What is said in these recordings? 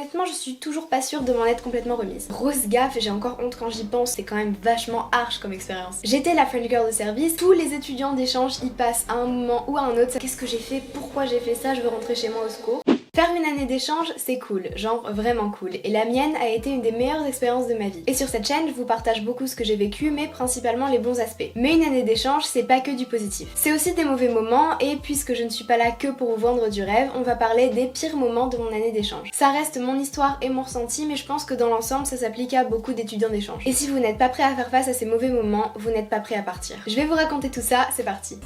honnêtement je suis toujours pas sûre de m'en être complètement remise. Grosse gaffe, j'ai encore honte quand j'y pense, c'est quand même vachement harsh comme expérience. J'étais la French girl de service, tous les étudiants d'échange y passent à un moment ou à un autre. Qu'est-ce que j'ai fait? Pourquoi j'ai fait ça? Je veux rentrer chez moi, au secours. Faire une année d'échange, c'est cool, genre vraiment cool, et la mienne a été une des meilleures expériences de ma vie. Et sur cette chaîne, je vous partage beaucoup ce que j'ai vécu, mais principalement les bons aspects. Mais une année d'échange, c'est pas que du positif. C'est aussi des mauvais moments, et puisque je ne suis pas là que pour vous vendre du rêve, on va parler des pires moments de mon année d'échange. Ça reste mon histoire et mon ressenti, mais je pense que dans l'ensemble, ça s'applique à beaucoup d'étudiants d'échange. Et si vous n'êtes pas prêt à faire face à ces mauvais moments, vous n'êtes pas prêt à partir. Je vais vous raconter tout ça, c'est parti.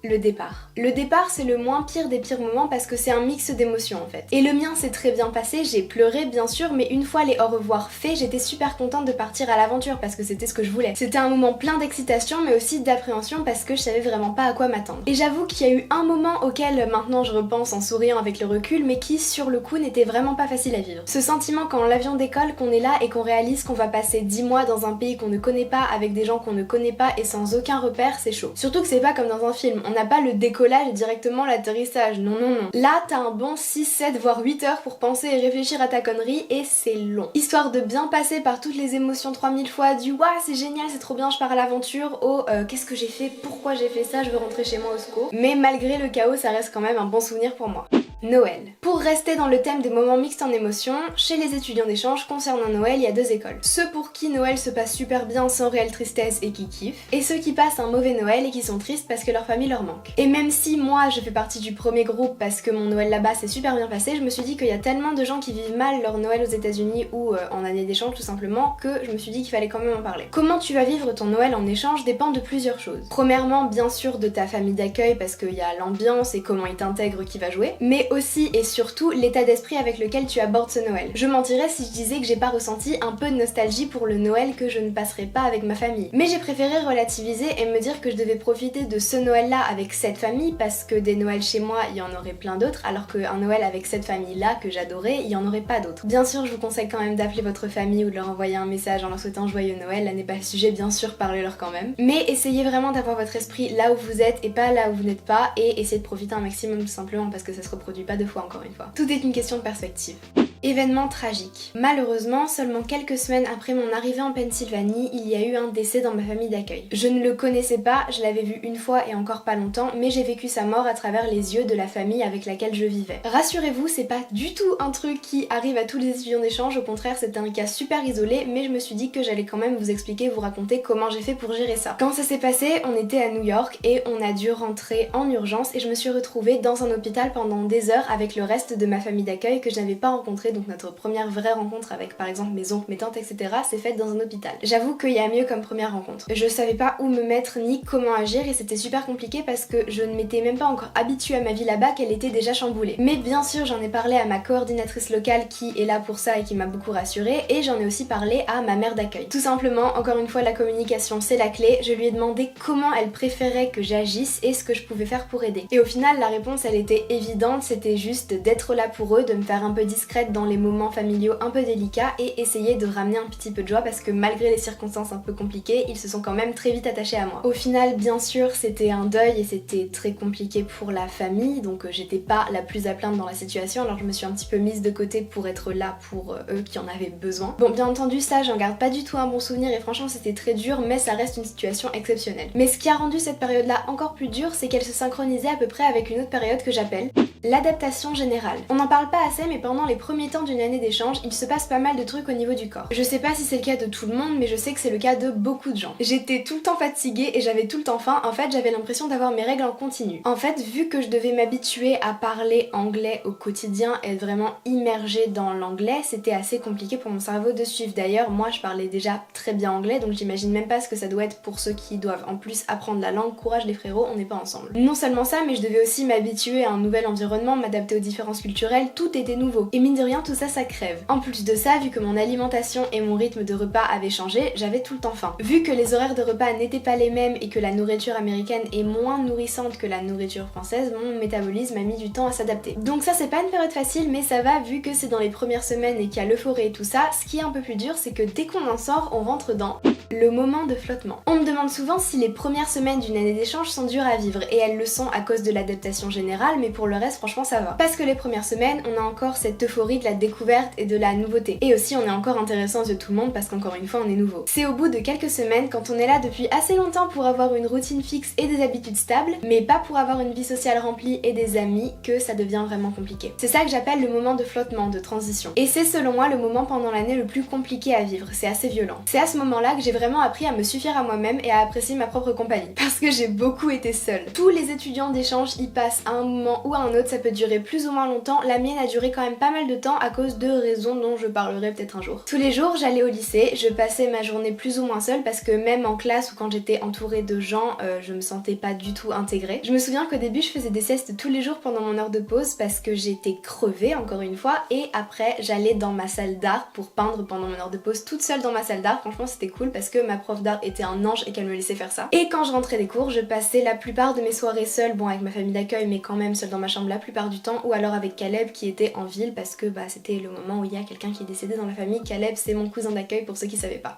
Le départ. Le départ, c'est le moins pire des pires moments parce que c'est un mix d'émotions en fait. Et le mien s'est très bien passé, j'ai pleuré bien sûr, mais une fois les au revoir faits, j'étais super contente de partir à l'aventure parce que c'était ce que je voulais. C'était un moment plein d'excitation mais aussi d'appréhension parce que je savais vraiment pas à quoi m'attendre. Et j'avoue qu'il y a eu un moment auquel maintenant je repense en souriant avec le recul, mais qui sur le coup n'était vraiment pas facile à vivre. Ce sentiment quand l'avion décolle, qu'on est là et qu'on réalise qu'on va passer 10 mois dans un pays qu'on ne connaît pas, avec des gens qu'on ne connaît pas et sans aucun repère, c'est chaud. Surtout que c'est pas comme dans un film, on n'a pas le décollage et directement l'atterrissage, non. Là t'as un bon 6, 7 voire 8 heures pour penser et réfléchir à ta connerie et c'est long. Histoire de bien passer par toutes les émotions 3000 fois du waouh c'est génial, c'est trop bien, je pars à l'aventure, au qu'est-ce que j'ai fait, pourquoi j'ai fait ça, je veux rentrer chez moi au secours. Mais malgré le chaos ça reste quand même un bon souvenir pour moi. Noël. Pour rester dans le thème des moments mixtes en émotions, chez les étudiants d'échange concernant Noël, il y a deux écoles. Ceux pour qui Noël se passe super bien sans réelle tristesse et qui kiffent, et ceux qui passent un mauvais Noël et qui sont tristes parce que leur famille leur manque. Et même si moi je fais partie du premier groupe parce que mon Noël là-bas s'est super bien passé, je me suis dit qu'il y a tellement de gens qui vivent mal leur Noël aux États-Unis ou en année d'échange tout simplement que je me suis dit qu'il fallait quand même en parler. Comment tu vas vivre ton Noël en échange dépend de plusieurs choses. Premièrement, bien sûr de ta famille d'accueil parce qu'il y a l'ambiance et comment ils t'intègrent qui va jouer, mais aussi et surtout l'état d'esprit avec lequel tu abordes ce Noël. Je mentirais si je disais que j'ai pas ressenti un peu de nostalgie pour le Noël que je ne passerai pas avec ma famille. Mais j'ai préféré relativiser et me dire que je devais profiter de ce Noël-là avec cette famille parce que des Noëls chez moi, il y en aurait plein d'autres, alors qu'un Noël avec cette famille-là que j'adorais, il y en aurait pas d'autres. Bien sûr, je vous conseille quand même d'appeler votre famille ou de leur envoyer un message en leur souhaitant joyeux Noël, là n'est pas le sujet, bien sûr, parlez-leur quand même. Mais essayez vraiment d'avoir votre esprit là où vous êtes et pas là où vous n'êtes pas, et essayez de profiter un maximum tout simplement parce que ça se reproduit pas deux fois encore une fois. Tout est une question de perspective. Événement tragique. Malheureusement, seulement quelques semaines après mon arrivée en Pennsylvanie, il y a eu un décès dans ma famille d'accueil. Je ne le connaissais pas, je l'avais vu une fois et encore pas longtemps, mais j'ai vécu sa mort à travers les yeux de la famille avec laquelle je vivais. Rassurez-vous, c'est pas du tout un truc qui arrive à tous les étudiants d'échange, au contraire c'était un cas super isolé, mais je me suis dit que j'allais quand même vous expliquer, vous raconter comment j'ai fait pour gérer ça. Quand ça s'est passé, on était à New York et on a dû rentrer en urgence et je me suis retrouvée dans un hôpital pendant des heures avec le reste de ma famille d'accueil que je n'avais pas rencontré, donc notre première vraie rencontre avec par exemple mes oncles, mes tantes, etc. s'est faite dans un hôpital. J'avoue qu'il y a mieux comme première rencontre. Je savais pas où me mettre ni comment agir et c'était super compliqué parce que je ne m'étais même pas encore habituée à ma vie là-bas, qu'elle était déjà chamboulée. Mais bien sûr j'en ai parlé à ma coordinatrice locale qui est là pour ça et qui m'a beaucoup rassurée, et j'en ai aussi parlé à ma mère d'accueil. Tout simplement, encore une fois la communication c'est la clé, je lui ai demandé comment elle préférait que j'agisse et ce que je pouvais faire pour aider. Et au final la réponse elle était évidente, c'était juste d'être là pour eux, de me faire un peu discrète dans les moments familiaux un peu délicats et essayer de ramener un petit peu de joie parce que malgré les circonstances un peu compliquées, ils se sont quand même très vite attachés à moi. Au final, bien sûr, c'était un deuil et c'était très compliqué pour la famille, donc j'étais pas la plus à plaindre dans la situation, alors je me suis un petit peu mise de côté pour être là pour eux qui en avaient besoin. Bon, bien entendu, ça, j'en garde pas du tout un bon souvenir et franchement, c'était très dur, mais ça reste une situation exceptionnelle. Mais ce qui a rendu cette période-là encore plus dure, c'est qu'elle se synchronisait à peu près avec une autre période que j'appelle l'adaptation générale. On n'en parle pas assez, mais pendant les premiers temps d'une année d'échange, il se passe pas mal de trucs au niveau du corps. Je sais pas si c'est le cas de tout le monde, mais je sais que c'est le cas de beaucoup de gens. J'étais tout le temps fatiguée et j'avais tout le temps faim, en fait j'avais l'impression d'avoir mes règles en continu. En fait, vu que je devais m'habituer à parler anglais au quotidien et être vraiment immergée dans l'anglais, c'était assez compliqué pour mon cerveau de suivre. D'ailleurs, moi je parlais déjà très bien anglais, donc j'imagine même pas ce que ça doit être pour ceux qui doivent en plus apprendre la langue. Courage les frérots, on n'est pas ensemble. Non seulement ça, mais je devais aussi m'habituer à un nouvel environnement, m'adapter aux différences culturelles, tout était nouveau. Et mine de rien, tout ça, ça crève. En plus de ça, vu que mon alimentation et mon rythme de repas avaient changé, j'avais tout le temps faim. Vu que les horaires de repas n'étaient pas les mêmes et que la nourriture américaine est moins nourrissante que la nourriture française, mon métabolisme a mis du temps à s'adapter. Donc ça, c'est pas une période facile, mais ça va vu que c'est dans les premières semaines et qu'il y a l'euphorie et tout ça. Ce qui est un peu plus dur, c'est que dès qu'on en sort, on rentre dans le moment de flottement. On me demande souvent si les premières semaines d'une année d'échange sont dures à vivre, et elles le sont à cause de l'adaptation générale, mais pour le reste, franchement ça va. Parce que les premières semaines, on a encore cette euphorie de la découverte et de la nouveauté. Et aussi on est encore intéressant aux yeux de tout le monde parce qu'encore une fois on est nouveau. C'est au bout de quelques semaines, quand on est là depuis assez longtemps pour avoir une routine fixe et des habitudes stables, mais pas pour avoir une vie sociale remplie et des amis, que ça devient vraiment compliqué. C'est ça que j'appelle le moment de flottement, de transition. Et c'est selon moi le moment pendant l'année le plus compliqué à vivre, c'est assez violent. C'est à ce moment-là que j'ai vraiment appris à me suffire à moi-même et à apprécier ma propre compagnie. Parce que j'ai beaucoup été seule. Tous les étudiants d'échange y passent à un moment ou à un autre, ça peut durer plus ou moins longtemps. La mienne a duré quand même pas mal de temps à cause de raisons dont je parlerai peut-être un jour. Tous les jours, j'allais au lycée, je passais ma journée plus ou moins seule parce que même en classe ou quand j'étais entourée de gens, je me sentais pas du tout intégrée. Je me souviens qu'au début, je faisais des siestes tous les jours pendant mon heure de pause parce que j'étais crevée encore une fois, et après j'allais dans ma salle d'art pour peindre pendant mon heure de pause toute seule dans ma salle d'art. Franchement c'était cool parce que ma prof d'art était un ange et qu'elle me laissait faire ça. Et quand je rentrais des cours, je passais la plupart de mes soirées seule, bon avec ma famille d'accueil mais quand même seule dans ma chambre la plupart du temps, ou alors avec Caleb qui était en ville parce que c'était le moment où il y a quelqu'un qui est décédé dans la famille. Caleb c'est mon cousin d'accueil pour ceux qui savaient pas.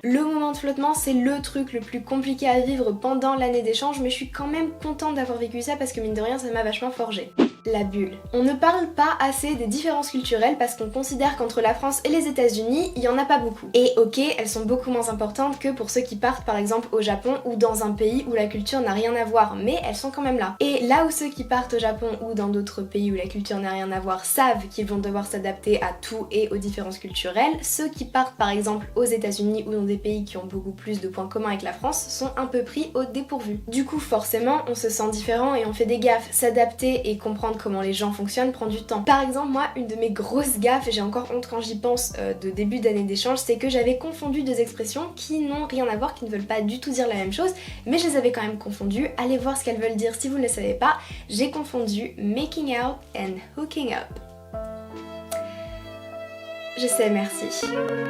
Le moment de flottement c'est le truc le plus compliqué à vivre pendant l'année d'échange, mais je suis quand même contente d'avoir vécu ça parce que mine de rien ça m'a vachement forgé. La bulle. On ne parle pas assez des différences culturelles parce qu'on considère qu'entre la France et les États-Unis, il y en a pas beaucoup. Et ok, elles sont beaucoup moins importantes que pour ceux qui partent par exemple au Japon ou dans un pays où la culture n'a rien à voir, mais elles sont quand même là. Et là où ceux qui partent au Japon ou dans d'autres pays où la culture n'a rien à voir savent qu'ils vont devoir s'adapter à tout et aux différences culturelles, ceux qui partent par exemple aux États-Unis ou dans des pays qui ont beaucoup plus de points communs avec la France sont un peu pris au dépourvu. Du coup forcément, on se sent différent et on fait des gaffes. S'adapter et comprendre comment les gens fonctionnent prend du temps. Par exemple, moi, une de mes grosses gaffes, et j'ai encore honte quand j'y pense de début d'année d'échange, c'est que j'avais confondu deux expressions qui n'ont rien à voir, qui ne veulent pas du tout dire la même chose, mais je les avais quand même confondues. Allez voir ce qu'elles veulent dire si vous ne le savez pas. J'ai confondu making out and hooking up. Je sais, merci.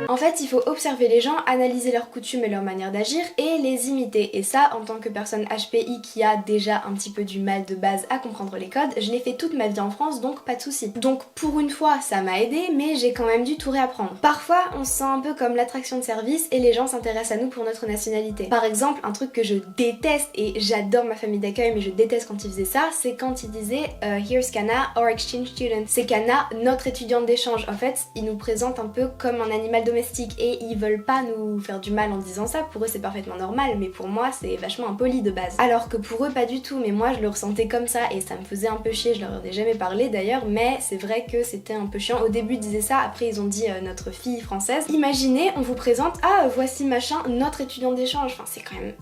En fait, il faut observer les gens, analyser leurs coutumes et leur manière d'agir et les imiter. Et ça, en tant que personne HPI qui a déjà un petit peu du mal de base à comprendre les codes, je l'ai fait toute ma vie en France, donc pas de soucis. Donc pour une fois, ça m'a aidé, mais j'ai quand même dû tout réapprendre. Parfois, on se sent un peu comme l'attraction de service et les gens s'intéressent à nous pour notre nationalité. Par exemple, un truc que je déteste, et j'adore ma famille d'accueil, mais je déteste quand ils faisaient ça, c'est quand ils disaient Here's Kana, our exchange student. C'est Kana, notre étudiante d'échange. En fait, ils nous présentent un peu comme un animal domestique et ils veulent pas nous faire du mal en disant ça. Pour eux c'est parfaitement normal, mais pour moi c'est vachement impoli de base. Alors que pour eux pas du tout, mais moi je le ressentais comme ça et ça me faisait un peu chier. Je leur ai jamais parlé d'ailleurs, mais c'est vrai que c'était un peu chiant. Au début ils disaient ça, après ils ont dit notre fille française. Imaginez, on vous présente, voici machin, notre étudiante d'échange. Enfin c'est quand même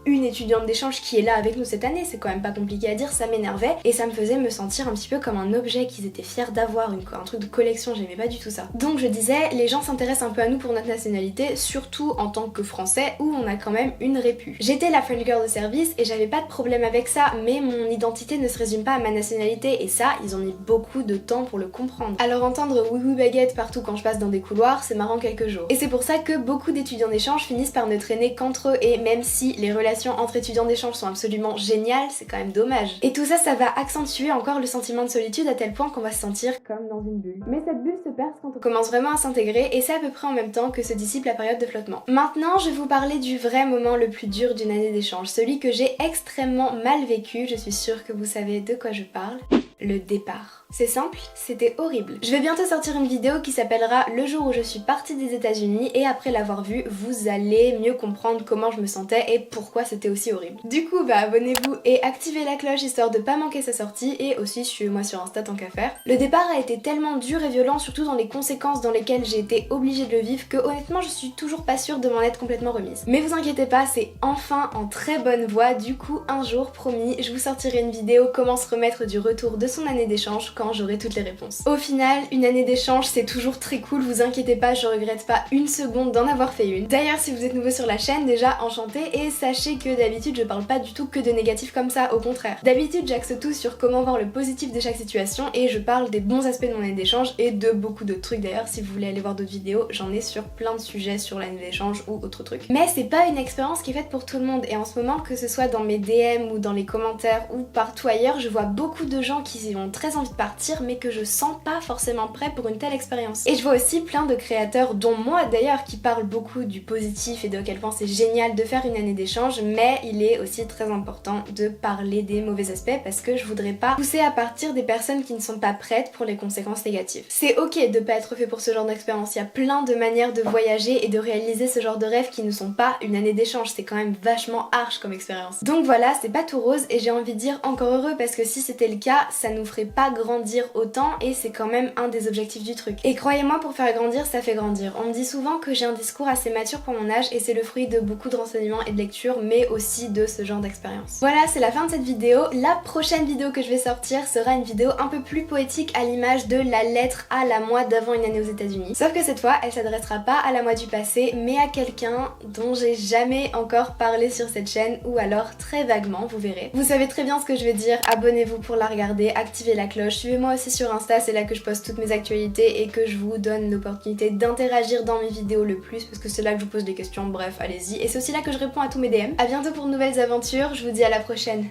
une étudiante d'échange qui est là avec nous cette année, c'est quand même pas compliqué à dire, ça m'énervait et ça me faisait me sentir un petit peu comme un objet qu'ils étaient fiers d'avoir, un truc de collection, j'aimais pas du tout ça. Donc je disais, les gens s'intéressent un peu à nous pour notre nationalité, surtout en tant que français où on a quand même une répu. J'étais la French girl de service et j'avais pas de problème avec ça, mais mon identité ne se résume pas à ma nationalité et ça, ils ont mis beaucoup de temps pour le comprendre. Alors entendre oui oui baguette partout quand je passe dans des couloirs, c'est marrant quelques jours. Et c'est pour ça que beaucoup d'étudiants d'échange finissent par ne traîner qu'entre eux et même si les relations entre étudiants d'échange sont absolument géniales, c'est quand même dommage. Et tout ça, ça va accentuer encore le sentiment de solitude à tel point qu'on va se sentir comme dans une bulle. Mais cette bulle se perce quand on commence vraiment à s'intégrer et c'est à peu près en même temps que se dissipe la période de flottement. Maintenant, je vais vous parler du vrai moment le plus dur d'une année d'échange, celui que j'ai extrêmement mal vécu, je suis sûre que vous savez de quoi je parle. Le départ. C'est simple, c'était horrible. Je vais bientôt sortir une vidéo qui s'appellera Le jour où je suis partie des États-Unis et après l'avoir vue, vous allez mieux comprendre comment je me sentais et pourquoi c'était aussi horrible. Du coup, abonnez-vous et activez la cloche histoire de pas manquer sa sortie et aussi suivez-moi sur Insta tant qu'à faire. Le départ a été tellement dur et violent, surtout dans les conséquences dans lesquelles j'ai été obligée de le vivre, que honnêtement je suis toujours pas sûre de m'en être complètement remise. Mais vous inquiétez pas, c'est enfin en très bonne voie, du coup un jour, promis, je vous sortirai une vidéo comment se remettre du retour de son année d'échange quand j'aurai toutes les réponses. Au final, une année d'échange c'est toujours très cool, vous inquiétez pas, je regrette pas une seconde d'en avoir fait une. D'ailleurs si vous êtes nouveau sur la chaîne, déjà enchantée et sachez que d'habitude je parle pas du tout que de négatif comme ça, au contraire. D'habitude j'axe tout sur comment voir le positif de chaque situation et je parle des bons aspects de mon année d'échange et de beaucoup d'autres trucs. D'ailleurs si vous voulez aller voir d'autres vidéos, j'en ai sur plein de sujets sur l'année d'échange ou autres trucs. Mais c'est pas une expérience qui est faite pour tout le monde et en ce moment, que ce soit dans mes DM ou dans les commentaires ou partout ailleurs, je vois beaucoup de gens qui ont très envie de partir partir mais que je sens pas forcément prêt pour une telle expérience. Et je vois aussi plein de créateurs, dont moi d'ailleurs, qui parlent beaucoup du positif et de quel point c'est génial de faire une année d'échange, mais il est aussi très important de parler des mauvais aspects parce que je voudrais pas pousser à partir des personnes qui ne sont pas prêtes pour les conséquences négatives. C'est ok de pas être fait pour ce genre d'expérience, il y a plein de manières de voyager et de réaliser ce genre de rêves qui ne sont pas une année d'échange, c'est quand même vachement harsh comme expérience. Donc voilà, c'est pas tout rose et j'ai envie de dire encore heureux parce que si c'était le cas, ça nous ferait pas grandir autant et c'est quand même un des objectifs du truc. Et croyez-moi, pour faire grandir, ça fait grandir. On me dit souvent que j'ai un discours assez mature pour mon âge et c'est le fruit de beaucoup de renseignements et de lectures, mais aussi de ce genre d'expérience. Voilà, c'est la fin de cette vidéo. La prochaine vidéo que je vais sortir sera une vidéo un peu plus poétique à l'image de la lettre à la moi d'avant une année aux États-Unis. Sauf que cette fois, elle s'adressera pas à la moi du passé, mais à quelqu'un dont j'ai jamais encore parlé sur cette chaîne, ou alors très vaguement, vous verrez. Vous savez très bien ce que je veux dire, abonnez-vous pour la regarder, activez la cloche, suivez-moi aussi sur Insta, c'est là que je poste toutes mes actualités et que je vous donne l'opportunité d'interagir dans mes vidéos le plus, parce que c'est là que je vous pose des questions, bref, allez-y. Et c'est aussi là que je réponds à tous mes DM. A bientôt pour de nouvelles aventures, je vous dis à la prochaine.